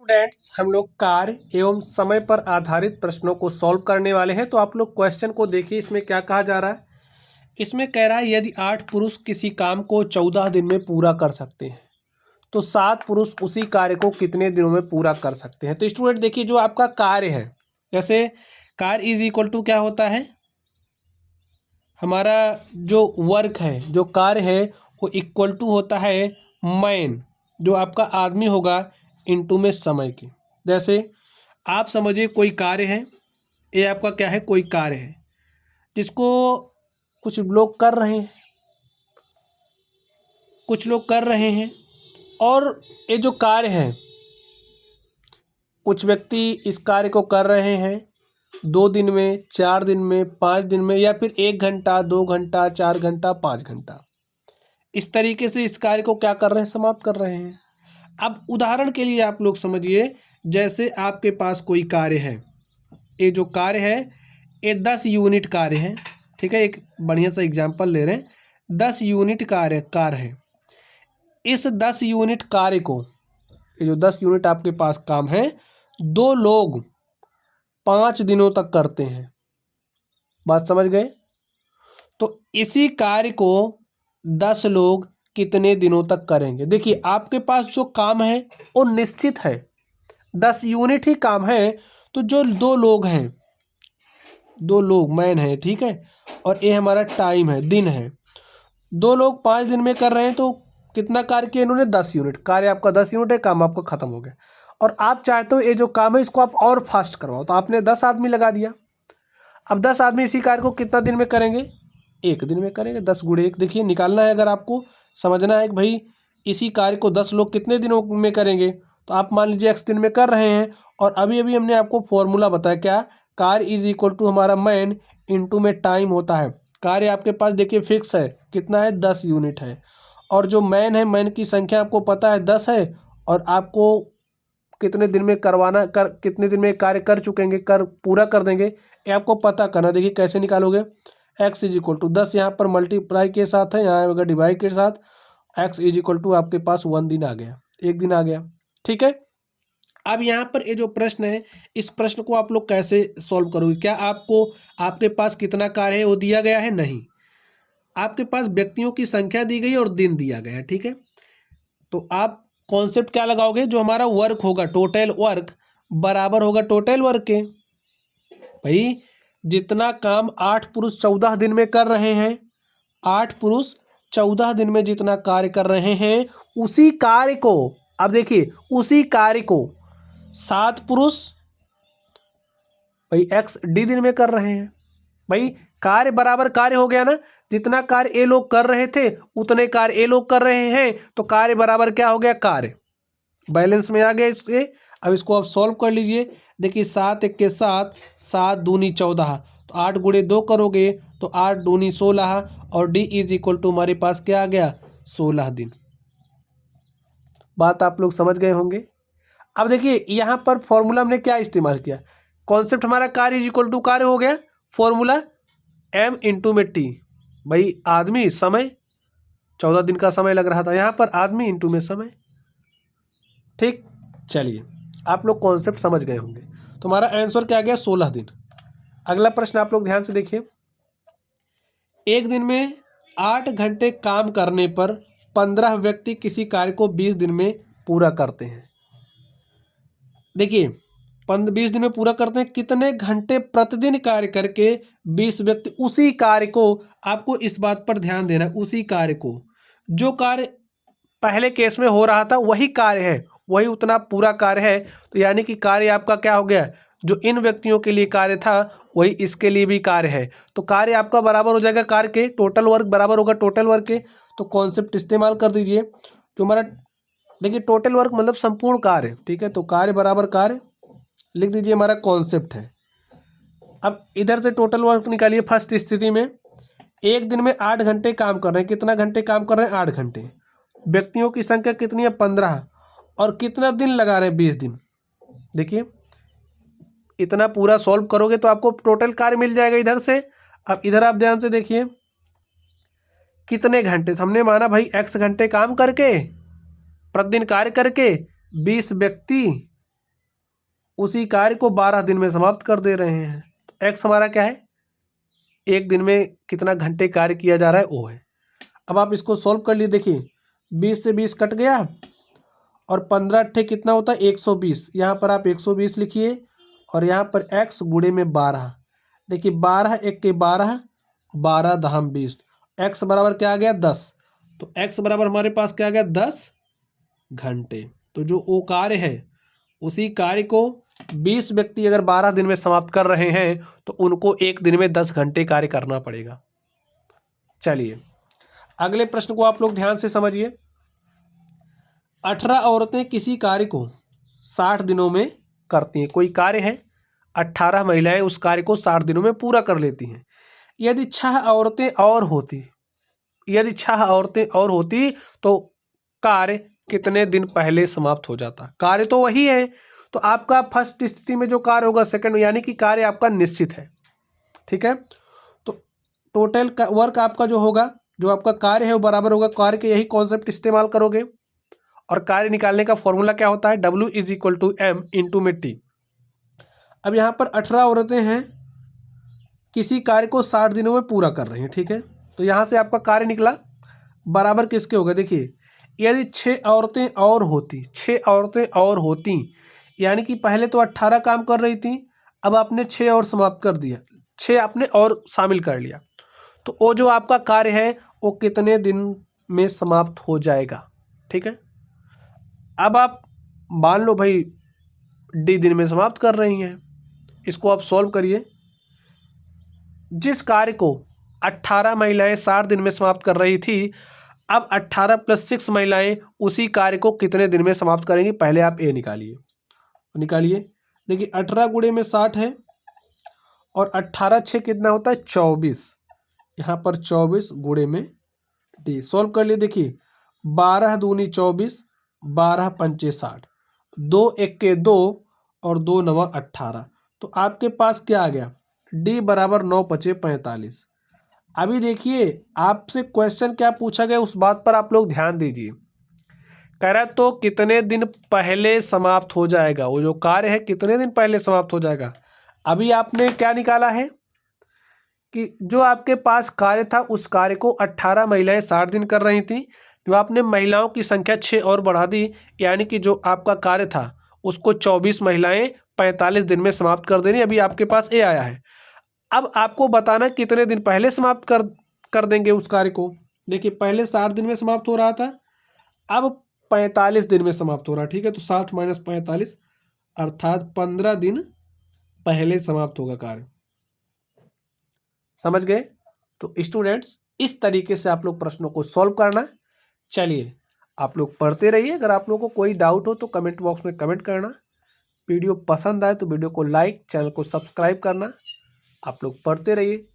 Students, हम लोग कार्य एवं समय पर आधारित प्रश्नों को सॉल्व करने वाले हैं। तो आप लोग क्वेश्चन को देखिए, इसमें क्या कहा जा रहा है। इसमें कह रहा है यदि 8 पुरुष किसी काम को 14 दिन में पूरा कर सकते हैं तो 7 पुरुष उसी कार्य को कितने दिनों में पूरा कर सकते हैं। तो स्टूडेंट देखिए, जो आपका कार्य है, जैसे कार्य इज इक्वल टू क्या होता है, हमारा जो वर्क है, जो कार्य है, वो इक्वल टू होता है मैन, जो आपका आदमी होगा, इनटू में समय की। जैसे आप समझिए कोई कार्य है, ये आपका क्या है, कोई कार्य है जिसको कुछ लोग कर रहे हैं, और ये जो कार्य है, कुछ व्यक्ति इस कार्य को कर रहे हैं 2 दिन में, 4 दिन में, 5 दिन में, या फिर 1 घंटा, 2 घंटा, 4 घंटा, 5 घंटा, इस तरीके से इस कार्य को क्या कर रहे हैं, समाप्त कर रहे हैं। अब उदाहरण के लिए आप लोग समझिए, जैसे आपके पास कोई कार्य है, ये जो कार्य है ये 10 यूनिट कार्य है, ठीक है। एक बढ़िया सा एग्जांपल ले रहे हैं, 10 यूनिट कार्य है। इस 10 यूनिट कार्य को, ये जो 10 यूनिट आपके पास काम है, 2 लोग 5 दिनों तक करते हैं। बात समझ गए। तो इसी कार्य को 10 लोग कितने दिनों तक करेंगे। देखिए, आपके पास जो काम है वो निश्चित है, 10 यूनिट ही काम है। तो जो 2 लोग हैं, 2 लोग मैन है, ठीक है, और ये हमारा टाइम है, दिन है। 2 लोग 5 दिन में कर रहे हैं, तो कितना कार्य किया इन्होंने, 10 यूनिट। कार्य आपका 10 यूनिट है, काम आपका खत्म हो गया। और आप चाहते हो ये जो काम है इसको आप और फास्ट करवाओ, तो आपने 10 आदमी लगा दिया। अब 10 आदमी इसी कार्य को कितना दिन में करेंगे, 1 दिन में करेंगे। 10 गुणे 1, देखिए निकालना है, अगर आपको समझना है कि भाई इसी कार्य को 10 लोग कितने दिनों में करेंगे, तो आप मान लीजिए x दिन में कर रहे हैं। और अभी अभी हमने आपको फॉर्मूला बताया, क्या, कार्य इज इक्वल टू हमारा मैन इनटू में टाइम होता है। कार्य आपके पास देखिए फिक्स है, कितना है, 10 यूनिट है। और जो मैन है, मैन की संख्या आपको पता है 10 है, और आपको कितने दिन में करवाना, कितने दिन में कार्य कर चुकेंगे, पूरा कर देंगे, ये आपको पता करना। देखिए कैसे निकालोगे, x इज इक्वल टू 10 यहाँ पर मल्टीप्लाई के साथ है, यहाँ अगर डिवाइड के साथ, x इज इक्वल टू आपके पास 1 दिन आ गया, 1 दिन आ गया, ठीक है। अब यहाँ पर ये जो प्रश्न है, इस प्रश्न को आप लोग कैसे सॉल्व करोगे। क्या आपको, आपके पास कितना कार्य है वो दिया गया है, नहीं, आपके पास व्यक्तियों की संख्या दी गई और दिन दिया गया है, ठीक है। तो आप कॉन्सेप्ट क्या लगाओगे, जो हमारा वर्क होगा, टोटल वर्क बराबर होगा टोटल वर्क के। भाई जितना काम 8 पुरुष 14 दिन में कर रहे हैं, 8 पुरुष 14 दिन में जितना कार्य कर रहे हैं, उसी कार्य को, अब देखिए उसी कार्य को 7 पुरुष भाई x डी दिन में कर रहे हैं। भाई कार्य बराबर कार्य हो गया ना, जितना कार्य ये लोग कर रहे थे उतने कार्य ये लोग कर रहे हैं, तो कार्य बराबर क्या हो गया, कार्य। बैलेंस में आ गया इसके। अब इसको आप सॉल्व कर लीजिए। देखिए 7 1 के 7, 7 दूनी 14, तो 8 गुणे 2 करोगे तो 8 दूनी 16, और डी इज इक्वल टू हमारे पास क्या आ गया, 16 दिन। बात आप लोग समझ गए होंगे। अब देखिए यहाँ पर फॉर्मूला हमने क्या इस्तेमाल किया, कॉन्सेप्ट हमारा कार्य इज इक्वल टू कार्य हो गया, फॉर्मूला m इंटू में t। भाई आदमी, समय, 14 दिन का समय लग रहा था, यहाँ पर आदमी इंटू में समय, ठीक। चलिए आप लोग कॉन्सेप्ट समझ गए होंगे। तो हमारा आंसर क्या आ गया, 16 दिन। अगला प्रश्न आप लोग ध्यान से देखिए, एक दिन में 8 घंटे काम करने पर 15 व्यक्ति किसी कार्य को 20 दिन में पूरा करते हैं। देखिए 20 दिन में पूरा करते हैं, कितने घंटे प्रतिदिन कार्य करके 20 व्यक्ति उसी कार्य को, आपको इस बात पर ध्यान देना, उसी कार्य को, जो कार्य पहले केस में हो रहा था वही कार्य है, वही उतना पूरा कार्य है। तो यानी कि कार्य आपका क्या हो गया, जो इन व्यक्तियों के लिए कार्य था वही इसके लिए भी कार्य है। तो कार्य आपका बराबर हो जाएगा कार्य के, टोटल वर्क बराबर होगा टोटल वर्क के। तो कॉन्सेप्ट इस्तेमाल कर दीजिए, जो हमारा, देखिए टोटल वर्क मतलब संपूर्ण कार्य, ठीक है। तो कार्य बराबर कार्य लिख दीजिए, हमारा कॉन्सेप्ट है। अब इधर से टोटल वर्क निकालिए। फर्स्ट स्थिति में एक दिन में 8 घंटे काम कर रहे हैं, कितना घंटे काम कर रहे हैं, 8 घंटे। व्यक्तियों की संख्या कितनी है, 15, और कितना दिन लगा रहे हैं, 20 दिन। देखिए इतना पूरा सॉल्व करोगे तो आपको टोटल कार्य मिल जाएगा इधर से। अब इधर आप ध्यान से देखिए कितने घंटे, तो हमने माना भाई x घंटे काम करके, प्रतिदिन कार्य करके 20 व्यक्ति उसी कार्य को 12 दिन में समाप्त कर दे रहे हैं। तो एक्स हमारा क्या है, एक दिन में कितना घंटे कार्य किया जा रहा है वो है। अब आप इसको सॉल्व कर लिए, देखिए 20 से 20 कट गया और 15 अट्ठे कितना होता है 120। यहाँ पर आप 120 लिखिए और यहाँ पर x गुणे में 12। देखिए 12 एक के 12, 12 दहम 20, x बराबर क्या आ गया 10। तो x बराबर हमारे पास क्या आ गया 10 घंटे। तो जो वो कार्य है उसी कार्य को 20 व्यक्ति अगर 12 दिन में समाप्त कर रहे हैं तो उनको एक दिन में 10 घंटे कार्य करना पड़ेगा। चलिए अगले प्रश्न को आप लोग ध्यान से समझिए। 18 औरतें किसी कार्य को 60 दिनों में करती हैं। कोई कार्य है, 18 महिलाएं उस कार्य को 60 दिनों में पूरा कर लेती हैं। यदि 6 औरतें और होती तो कार्य कितने दिन पहले समाप्त हो जाता। कार्य तो वही है, तो आपका फर्स्ट स्थिति में जो कार्य होगा सेकंड, यानी कि कार्य आपका निश्चित है। ठीक है, तो टोटल वर्क आपका जो होगा, जो आपका कार्य है वो बराबर होगा, कार्य के यही कॉन्सेप्ट इस्तेमाल करोगे और कार्य निकालने का फॉर्मूला क्या होता है, W = M × T। अब यहाँ पर 18 औरतें हैं, किसी कार्य को 60 दिनों में पूरा कर रही हैं। ठीक है, तो यहाँ से आपका कार्य निकला बराबर किसके होगा, देखिए यदि 6 औरतें और होती, यानी कि पहले तो 18 काम कर रही थी, अब आपने 6 और समाप्त कर दिया, 6 आपने और शामिल कर लिया, तो वो जो आपका कार्य है वो कितने दिन में समाप्त हो जाएगा। ठीक है, अब आप मान लो भाई D दिन में समाप्त कर रही हैं, इसको आप सॉल्व करिए। जिस कार्य को 18 महिलाएं 60 दिन में समाप्त कर रही थी, अब 18 + 6 महिलाएं उसी कार्य को कितने दिन में समाप्त करेंगी, पहले आप ए निकालिए। देखिए 18 गुणे में 60 है और 18 6 कितना होता है 24, यहाँ पर 24 गुणे में डी। सॉल्व कर लिए, देखिए 12 दूनी 24, 12 पंचे 60, 2 एक के 2 और 2 नवा 18। तो आपके पास क्या आ गया, डी बराबर 9 पचे 45। अभी देखिए आपसे क्वेश्चन क्या पूछा गया उस बात पर आप लोग ध्यान दीजिए। कह रहा है तो कितने दिन पहले समाप्त हो जाएगा, वो जो कार्य है कितने दिन पहले समाप्त हो जाएगा। अभी आपने क्या निकाला है कि जो आपके पास कार्य था उस कार्य को 18 महिलाएं 60 दिन कर रही थी, जो आपने महिलाओं की संख्या 6 और बढ़ा दी, यानी कि जो आपका कार्य था उसको 24 महिलाएं 45 दिन में समाप्त कर देनी। अभी आपके पास ए आया है, अब आपको बताना कितने दिन पहले समाप्त कर देंगे उस कार्य को। देखिए पहले 60 दिन में समाप्त हो रहा था, अब 45 दिन में समाप्त हो रहा है। ठीक है, तो 60 - 45 अर्थात 15 दिन पहले समाप्त होगा कार्य। समझ गए। तो स्टूडेंट्स इस तरीके से आप लोग प्रश्नों को सॉल्व करना। चलिए आप लोग पढ़ते रहिए, अगर आप लोगों को कोई डाउट हो तो कमेंट बॉक्स में कमेंट करना। वीडियो पसंद आए तो वीडियो को लाइक, चैनल को सब्सक्राइब करना। आप लोग पढ़ते रहिए।